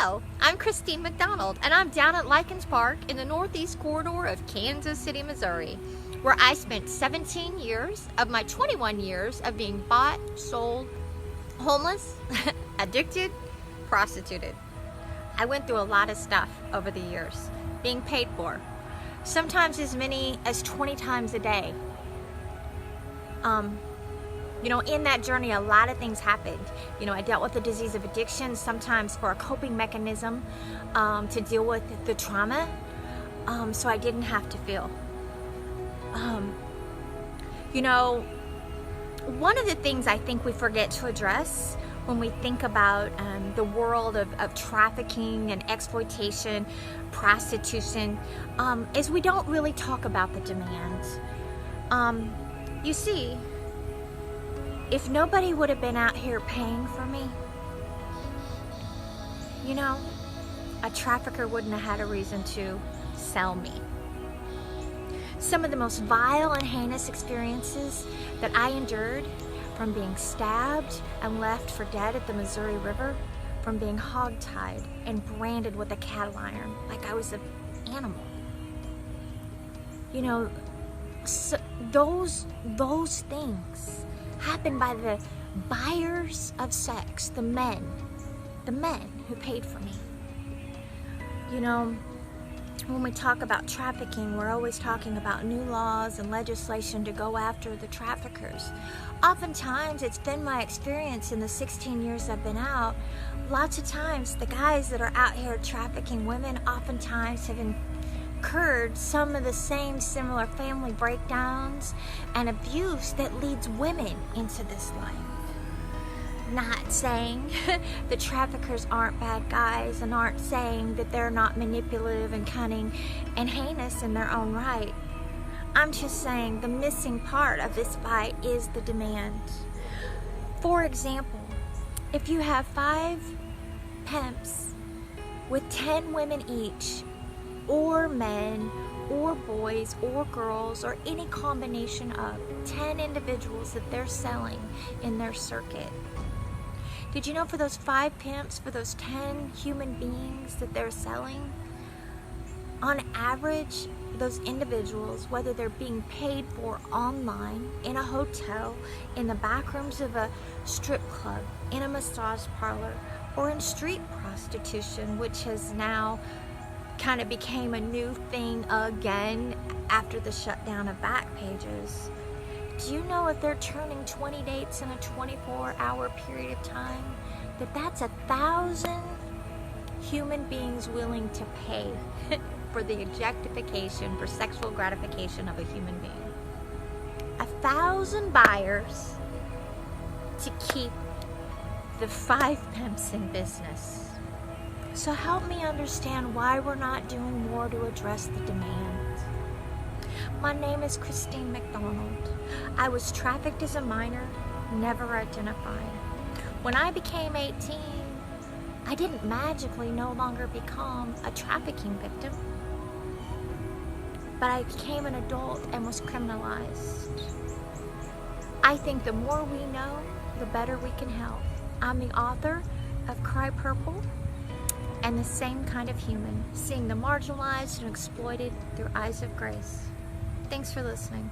Hello, I'm Christine McDonald, and I'm down at Likens Park in the northeast corridor of Kansas City, Missouri, where I spent 17 years of my 21 years of being bought, sold, homeless, addicted, prostituted. I went through a lot of stuff over the years, being paid for, sometimes as many as 20 times a day. In that journey, a lot of things happened. I dealt with the disease of addiction, sometimes for a coping mechanism to deal with the trauma, so I didn't have to feel. One of the things I think we forget to address when we think about the world of trafficking and exploitation, prostitution, is we don't really talk about the demand. You see, if nobody would have been out here paying for me, a trafficker wouldn't have had a reason to sell me. Some of the most vile and heinous experiences that I endured, from being stabbed and left for dead at the Missouri River, from being hogtied and branded with a cattle iron like I was an animal. So those things happen by the buyers of sex, the men who paid for me. When we talk about trafficking, we're always talking about new laws and legislation to go after the traffickers. Oftentimes, it's been my experience in the 16 years I've been out, lots of times the guys that are out here trafficking women oftentimes have incurred some of the same similar family breakdowns and abuse that leads women into this life. Not saying the traffickers aren't bad guys, and aren't saying that they're not manipulative and cunning and heinous in their own right. I'm just saying the missing part of this fight is the demand. For example, if you have 5 pimps with 10 women each, or men, or boys, or girls, or any combination of 10 individuals that they're selling in their circuit. Did you know for those 5 pimps, for those 10 human beings that they're selling, on average, those individuals, whether they're being paid for online, in a hotel, in the back rooms of a strip club, in a massage parlor, or in street prostitution, which has now kind of became a new thing again after the shutdown of Backpages. Do you know if they're turning 20 dates in a 24-hour period of time, that's 1,000 human beings willing to pay for the objectification, for sexual gratification of a human being. 1,000 buyers to keep the 5 pimps in business. So help me understand why we're not doing more to address the demand. My name is Christine McDonald. I was trafficked as a minor, never identified. When I became 18, I didn't magically no longer become a trafficking victim, but I became an adult and was criminalized. I think the more we know, the better we can help. I'm the author of Cry Purple and The Same Kind of Human, seeing the marginalized and exploited through eyes of grace. Thanks for listening.